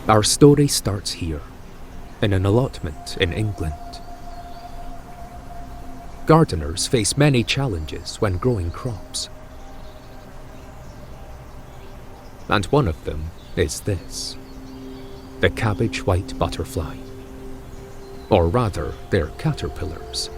Our story starts here, in an allotment in England. Gardeners face many challenges when growing crops. And one of them is this: the cabbage white butterfly. Or rather, they're caterpillars.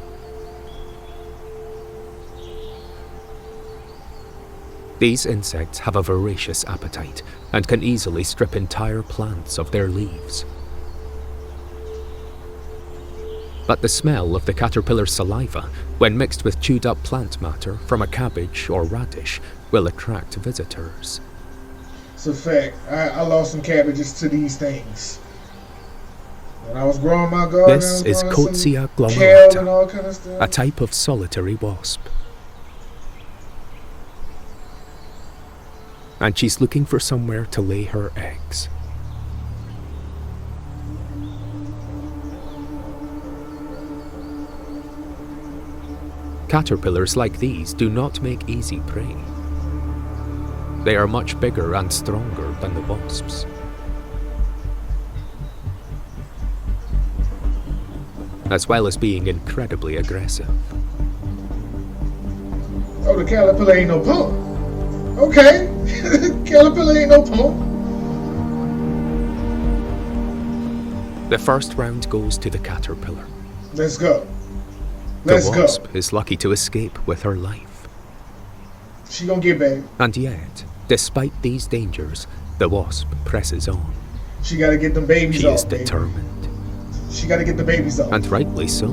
These insects have a voracious appetite and can easily strip entire plants of their leaves. But the smell of the caterpillar's saliva, when mixed with chewed up plant matter from a cabbage or radish, will attract visitors. It's a fact. I lost some cabbages to these things. When I was growing my garden, This is Coetzea kale and glomerata, all kind of stuff. a type of solitary wasp. And she's looking for somewhere to lay her eggs. Caterpillars like these do not make easy prey. They are much bigger and stronger than the wasps. As well as being incredibly aggressive. Oh, the caterpillar ain't no punk. Okay. Caterpillar ain't no punk. The first round goes to the caterpillar. Let's go. The Let's go. wasp is lucky to escape with her life. She gonna get back. And yet, despite these dangers, the wasp presses on. She gotta get them babies She off, is baby. determined. She gotta get the babies off. And rightly so.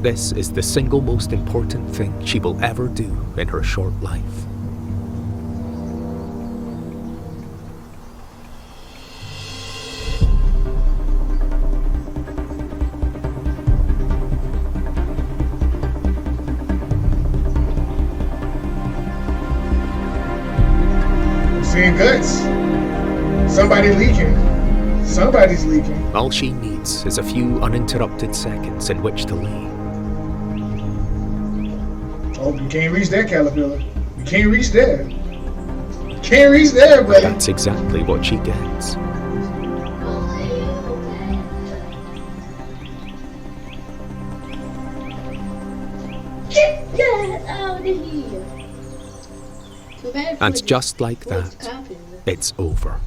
This is the single most important thing she will ever do in her short life. I'm seeing guts. Somebody leaking. Somebody's leaking. All she needs is a few uninterrupted seconds in which to lay. Oh, you can't reach that caterpillar. You can't reach there. You can't reach there, buddy. That's exactly what she gets. Get that out of here. Too bad And for just like what's that, happening. it's over.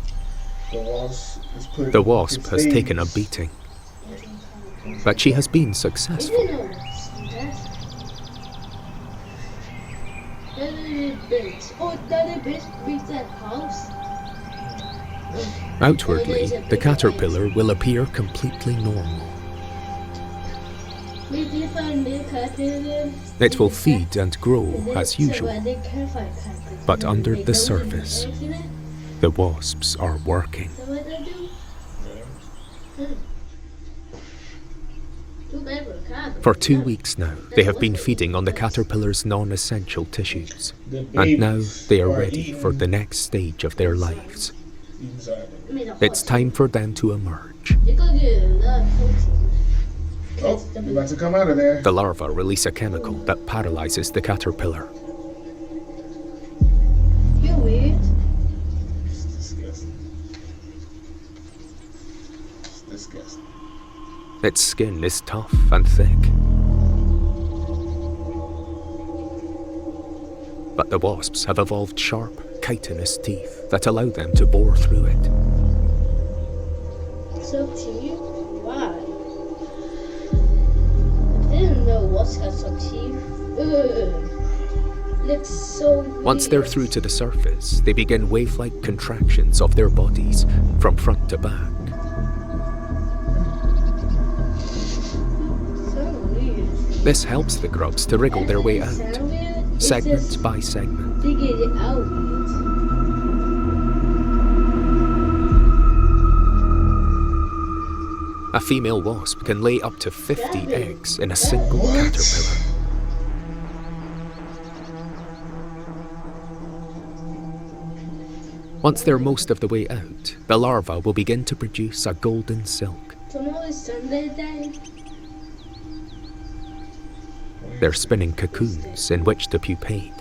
The wasp has taken a beating, but she has been successful. You know that. That beats that house. Outwardly, the caterpillar will appear completely normal. It will feed and grow as usual, but under the surface, the wasps are working. For 2 weeks now, they have been feeding on the caterpillar's non-essential tissues, and now they are ready for the next stage of their lives. It's time for them to emerge. Oh, you're about to come out of there. The larvae release a chemical that paralyzes the caterpillar. You weird. It's disgusting. It's disgusting. Its skin is tough and thick. But the wasps have evolved sharp, chitinous teeth that allow them to bore through it. So teeth? Why? I didn't know wasps got some teeth. Ugh. Looks so weird. Once they're through to the surface, they begin wave-like contractions of their bodies from front to back. So weird. This helps the grubs to wriggle their way out, Sound weird? It's segment just by segment. figure it out weird. A female wasp can lay up to 50 eggs in a single caterpillar. Once they're most of the way out, the larva will begin to produce a golden silk. Tomorrow is Sunday day. They're spinning cocoons in which to pupate.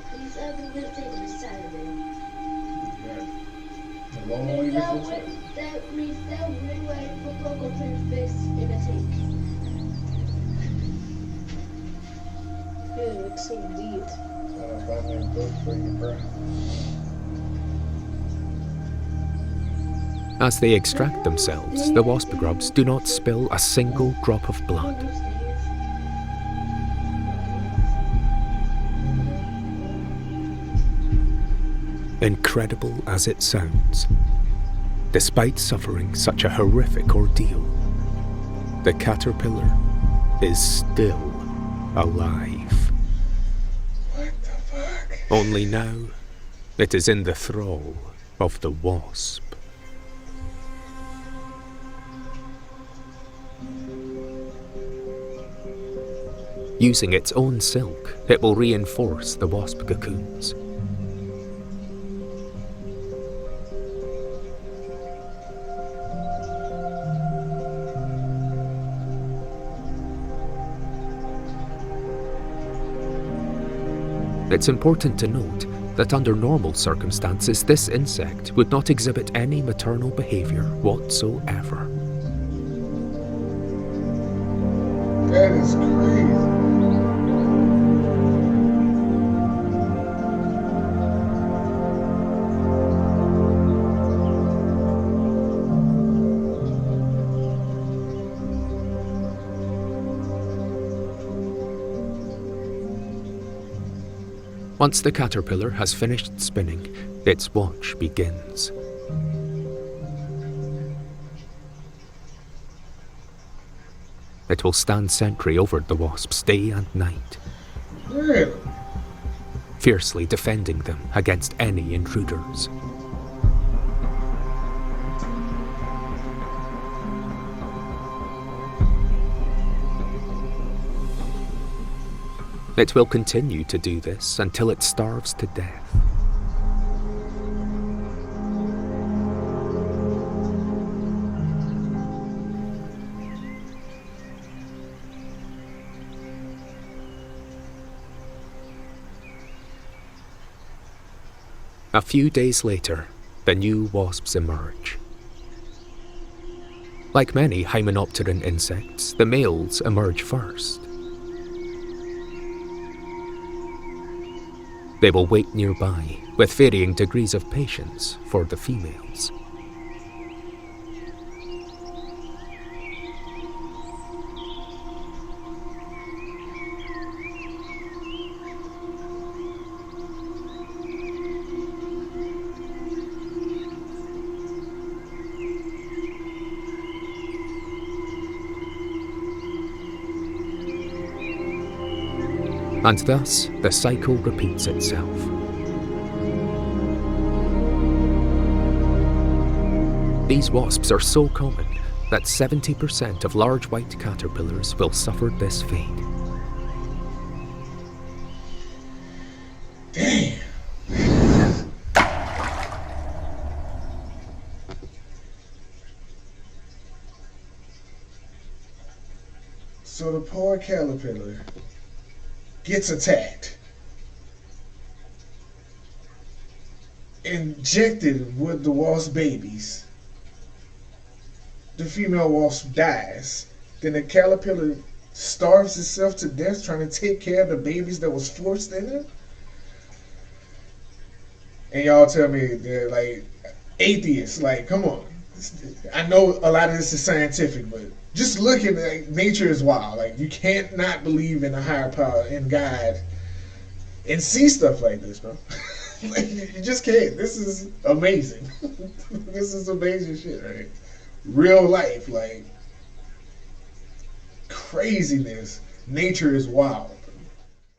Please, every birthday is Saturday. Long before time. That means that we wait for Coco to face in a tank. It looks so weird. Buy me a book for you, bro. As they extract themselves, the wasp grubs do not spill a single drop of blood. Incredible as it sounds, despite suffering such a horrific ordeal, the caterpillar is still alive. What the fuck? Only now, it is in the thrall of the wasp. Using its own silk, it will reinforce the wasp cocoons. It's important to note that under normal circumstances, this insect would not exhibit any maternal behavior whatsoever. That is crazy. Once the caterpillar has finished spinning, its watch begins. It will stand sentry over the wasps day and night, Really? fiercely defending them against any intruders. It will continue to do this until it starves to death. A few days later, the new wasps emerge. Like many hymenopteran insects, the males emerge first. They will wait nearby, with varying degrees of patience for the females. And thus, the cycle repeats itself. These wasps are so common that 70% of large white caterpillars will suffer this fate. Damn. So the poor caterpillar gets attacked, injected with the wasp babies. The female wasp dies. Then the caterpillar starves itself to death trying to take care of the babies that was forced in it. And y'all tell me they're like atheists. Like, come on. I know a lot of this is scientific, but just look at it, nature is wild. Like, you can't not believe in a higher power, in God, and see stuff like this, bro. Like, you just can't. This is amazing. This is amazing shit, right? Real life, like, craziness. Nature is wild.